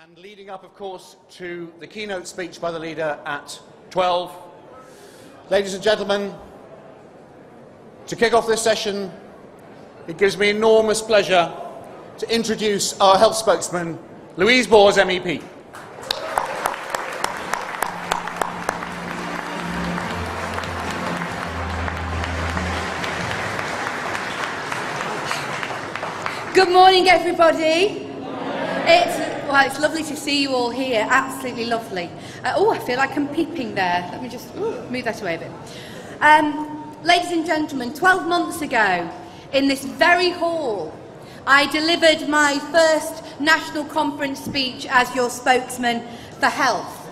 And leading up, of course, to the keynote speech by the leader at 12. Ladies and gentlemen, to kick off this session, it gives me enormous pleasure to introduce our health spokesman, Louise Bours MEP. Good morning, everybody. It's lovely to see you all here. Absolutely lovely. I feel like I'm peeping there. Let me just move that away a bit. Ladies and gentlemen, 12 months ago, in this very hall, I delivered my first national conference speech as your spokesman for health.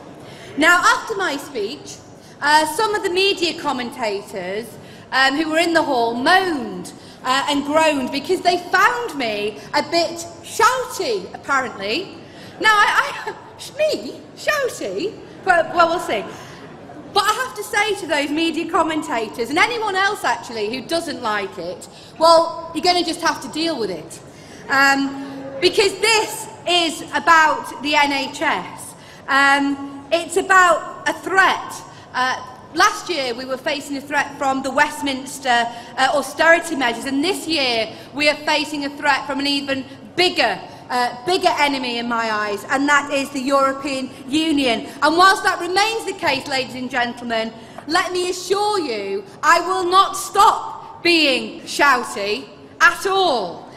Now, after my speech, some of the media commentators who were in the hall moaned and groaned because they found me a bit shouty, apparently. Now, me? Shouty? Well, we'll see. But I have to say to those media commentators, and anyone else actually who doesn't like it, well, you're going to just have to deal with it. Because this is about the NHS. It's about a threat. Last year we were facing a threat from the Westminster austerity measures, and this year we are facing a threat from an even bigger enemy in my eyes, and that is the European Union. And whilst that remains the case, ladies and gentlemen, let me assure you, I will not stop being shouty at all.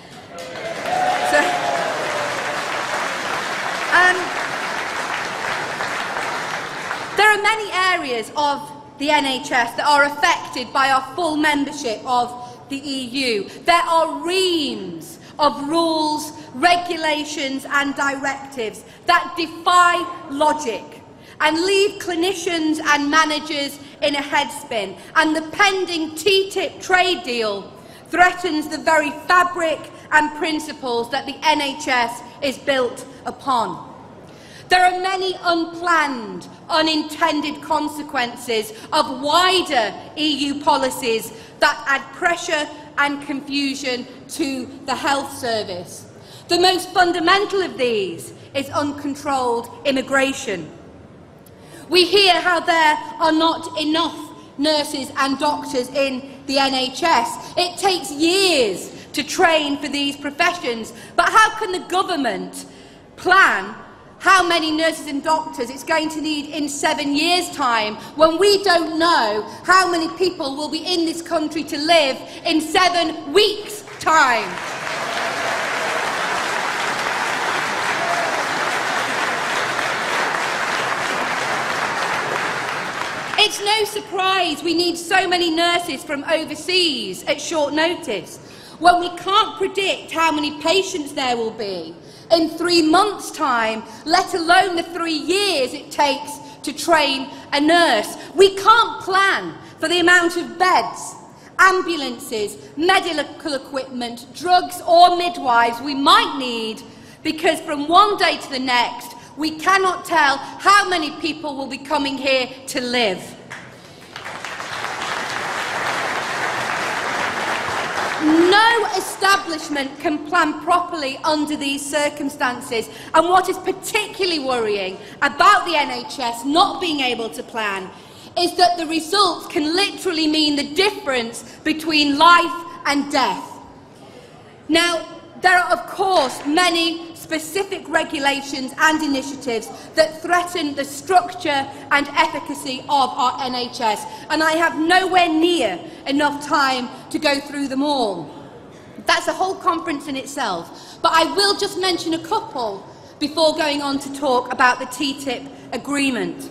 There are many areas of the NHS that are affected by our full membership of the EU. There are reams of rules, regulations and directives that defy logic and leave clinicians and managers in a headspin. And the pending TTIP trade deal threatens the very fabric and principles that the NHS is built upon. There are many unplanned, unintended consequences of wider EU policies that add pressure and confusion to the health service. The most fundamental of these is uncontrolled immigration. We hear how there are not enough nurses and doctors in the NHS. It takes years to train for these professions, but how can the government plan how many nurses and doctors it's going to need in 7 years' time when we don't know how many people will be in this country to live in 7 weeks' time? It's no surprise we need so many nurses from overseas at short notice when we can't predict how many patients there will be in 3 months' time, let alone the 3 years it takes to train a nurse. We can't plan for the amount of beds, ambulances, medical equipment, drugs or midwives we might need, because from one day to the next, we cannot tell how many people will be coming here to live. No establishment can plan properly under these circumstances, and what is particularly worrying about the NHS not being able to plan is that the results can literally mean the difference between life and death. Now, there are of course many specific regulations and initiatives that threaten the structure and efficacy of our NHS, and I have nowhere near enough time to go through them all. That's a whole conference in itself, but I will just mention a couple before going on to talk about the TTIP agreement.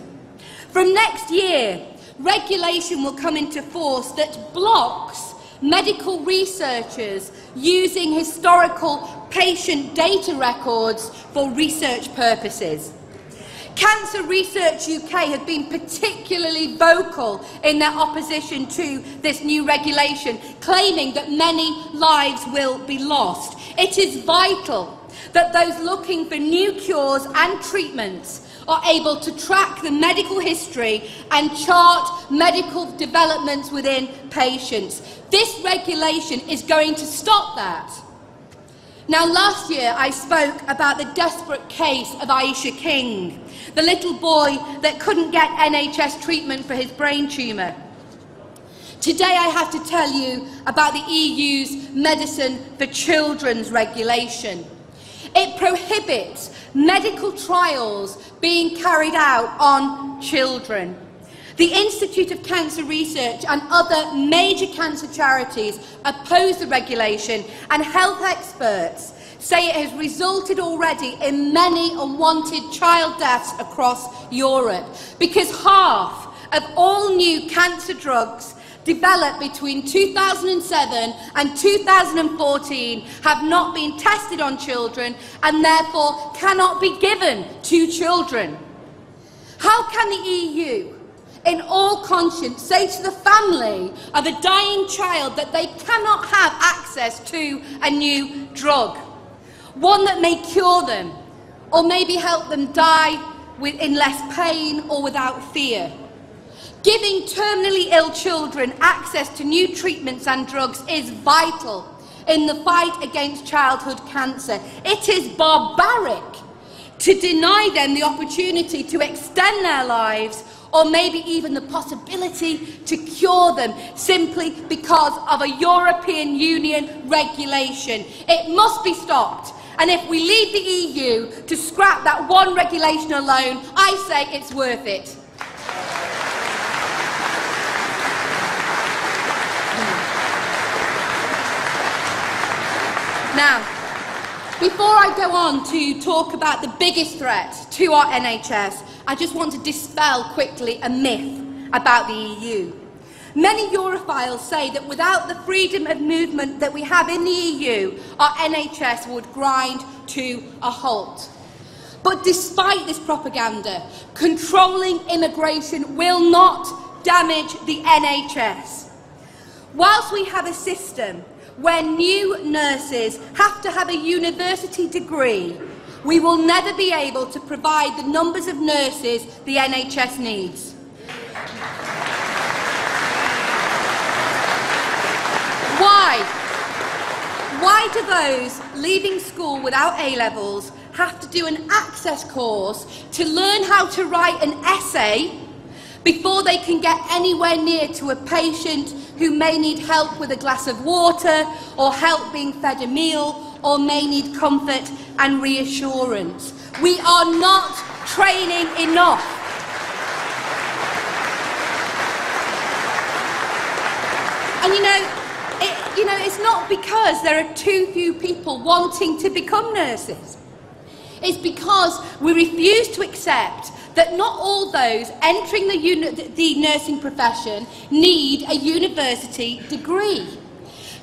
From next year, regulation will come into force that blocks medical researchers using historical patient data records for research purposes. Cancer Research UK have been particularly vocal in their opposition to this new regulation, claiming that many lives will be lost. It is vital that those looking for new cures and treatments are able to track the medical history and chart medical developments within patients. This regulation is going to stop that. Now, last year I spoke about the desperate case of Aisha King, the little boy that couldn't get NHS treatment for his brain tumour. Today I have to tell you about the EU's Medicine for Children's regulation. It prohibits medical trials being carried out on children. The Institute of Cancer Research and other major cancer charities oppose the regulation, and health experts say it has resulted already in many unwanted child deaths across Europe, because half of all new cancer drugs developed between 2007 and 2014 have not been tested on children and therefore cannot be given to children. How can the EU, in all conscience, say to the family of a dying child that they cannot have access to a new drug, one that may cure them or maybe help them die in less pain or without fear? Giving terminally ill children access to new treatments and drugs is vital in the fight against childhood cancer. It is barbaric to deny them the opportunity to extend their lives, or maybe even the possibility to cure them, simply because of a European Union regulation. It must be stopped. And if we leave the EU to scrap that one regulation alone, I say it's worth it. Now, before I go on to talk about the biggest threat to our NHS, I just want to dispel quickly a myth about the EU. Many Europhiles say that without the freedom of movement that we have in the EU, our NHS would grind to a halt. But despite this propaganda, controlling immigration will not damage the NHS. Whilst we have a system where new nurses have to have a university degree, we will never be able to provide the numbers of nurses the NHS needs. Why? Why do those leaving school without A-levels have to do an access course to learn how to write an essay before they can get anywhere near to a patient who may need help with a glass of water, or help being fed a meal, or may need comfort and reassurance? We are not training enough. And it's not because there are too few people wanting to become nurses. It's because we refuse to accept that not all those entering the nursing profession need a university degree.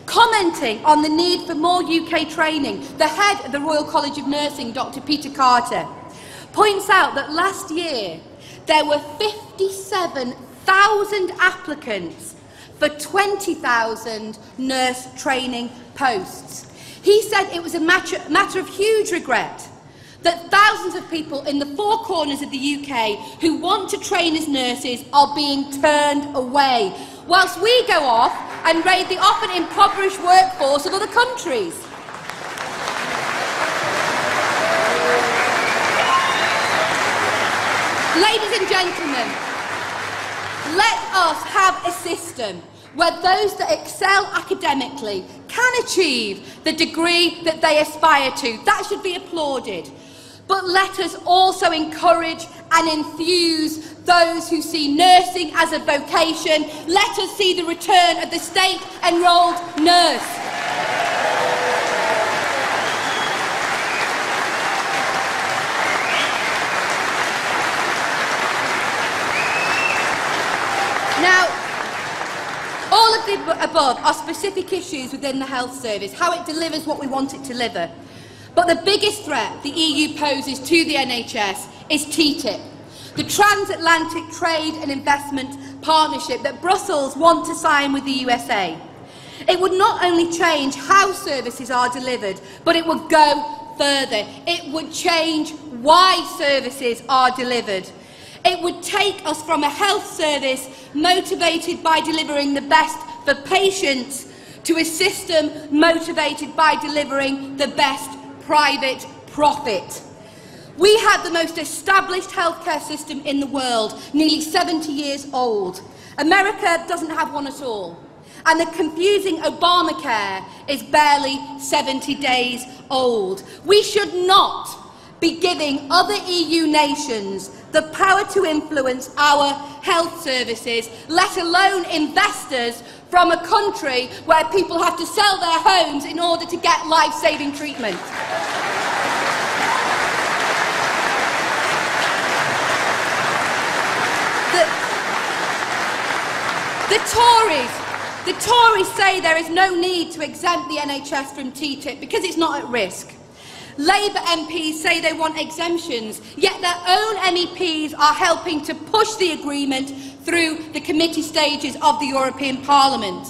Commenting on the need for more UK training, the head of the Royal College of Nursing, Dr. Peter Carter, points out that last year there were 57,000 applicants for 20,000 nurse training posts. He said it was a matter of huge regret that thousands of people in the four corners of the UK who want to train as nurses are being turned away, whilst we go off and raid the often impoverished workforce of other countries. Ladies and gentlemen, let us have a system where those that excel academically can achieve the degree that they aspire to. That should be applauded. But let us also encourage and enthuse those who see nursing as a vocation. Let us see the return of the state-enrolled nurse. Now, all of the above are specific issues within the health service, how it delivers what we want it to deliver. But the biggest threat the EU poses to the NHS is TTIP, the Transatlantic Trade and Investment Partnership that Brussels want to sign with the USA. It would not only change how services are delivered, but it would go further. It would change why services are delivered. It would take us from a health service motivated by delivering the best for patients to a system motivated by delivering the best private profit. We have the most established healthcare system in the world, nearly 70 years old. America doesn't have one at all. And the confusing Obamacare is barely 70 days old. We should not be giving other EU nations the power to influence our health services, let alone investors from a country where people have to sell their homes in order to get life-saving treatment. The Tories say there is no need to exempt the NHS from TTIP because it's not at risk. Labour MPs say they want exemptions, yet their own MEPs are helping to push the agreement through the committee stages of the European Parliament.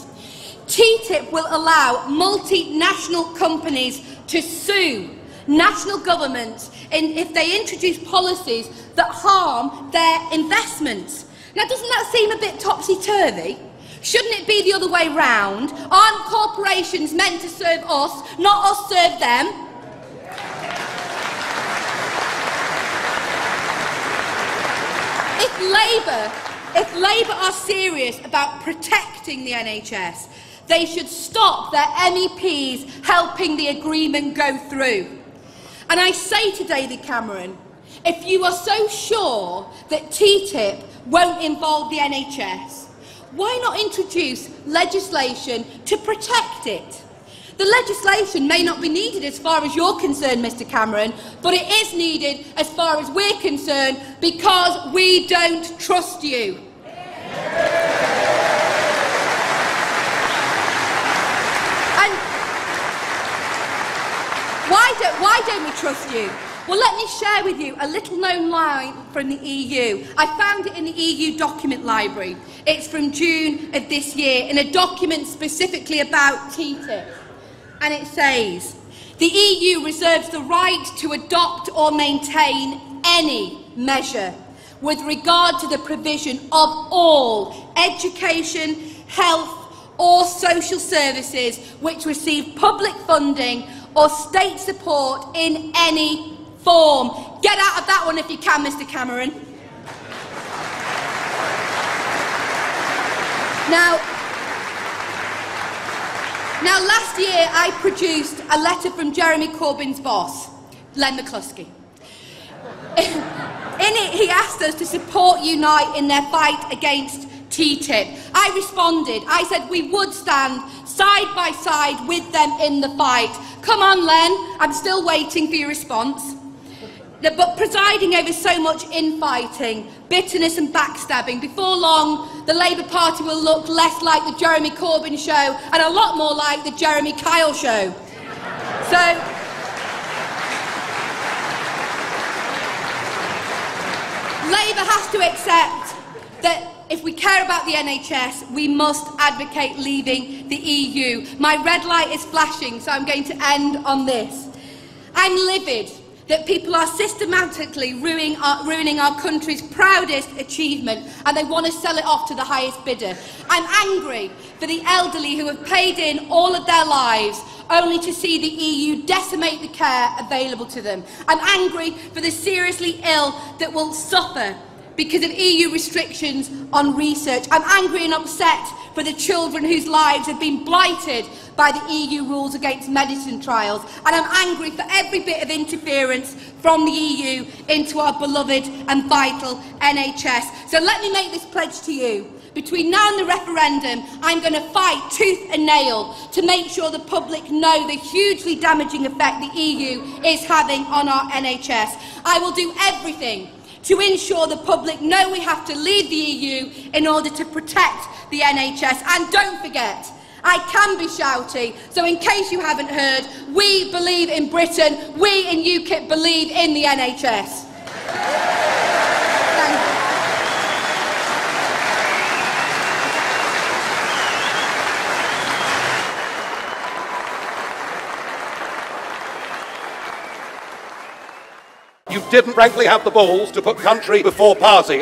TTIP will allow multinational companies to sue national governments if they introduce policies that harm their investments. Now, doesn't that seem a bit topsy-turvy? Shouldn't it be the other way round? Aren't corporations meant to serve us, not us serve them? If Labour are serious about protecting the NHS, they should stop their MEPs helping the agreement go through. And I say to David Cameron, if you are so sure that TTIP won't involve the NHS, why not introduce legislation to protect it? The legislation may not be needed as far as you're concerned, Mr Cameron, but it is needed as far as we're concerned because we don't trust you. And why don't we trust you? Well, let me share with you a little-known line from the EU. I found it in the EU document library. It's from June of this year, in a document specifically about TTIP. And it says, the EU reserves the right to adopt or maintain any measure with regard to the provision of all education, health or social services which receive public funding or state support in any form. Get out of that one if you can, Mr Cameron. Now, last year I produced a letter from Jeremy Corbyn's boss, Len McCluskey. In it, he asked us to support Unite in their fight against TTIP. I responded. I said we would stand side by side with them in the fight. Come on, Len, I'm still waiting for your response. But presiding over so much infighting, bitterness and backstabbing, before long the Labour Party will look less like the Jeremy Corbyn show and a lot more like the Jeremy Kyle show. So, Labour has to accept that if we care about the NHS, we must advocate leaving the EU. My red light is flashing, so I'm going to end on this. I'm livid that people are systematically ruining our country's proudest achievement and they want to sell it off to the highest bidder. I'm angry for the elderly who have paid in all of their lives only to see the EU decimate the care available to them. I'm angry for the seriously ill that will suffer because of EU restrictions on research. I'm angry and upset for the children whose lives have been blighted by the EU rules against medicine trials. And I'm angry for every bit of interference from the EU into our beloved and vital NHS. So let me make this pledge to you. Between now and the referendum, I'm going to fight tooth and nail to make sure the public know the hugely damaging effect the EU is having on our NHS. I will do everything to ensure the public know we have to leave the EU in order to protect the NHS. And don't forget, I can be shouty, so in case you haven't heard, we believe in Britain, we in UKIP believe in the NHS. Thank you. You didn't frankly have the balls to put country before party.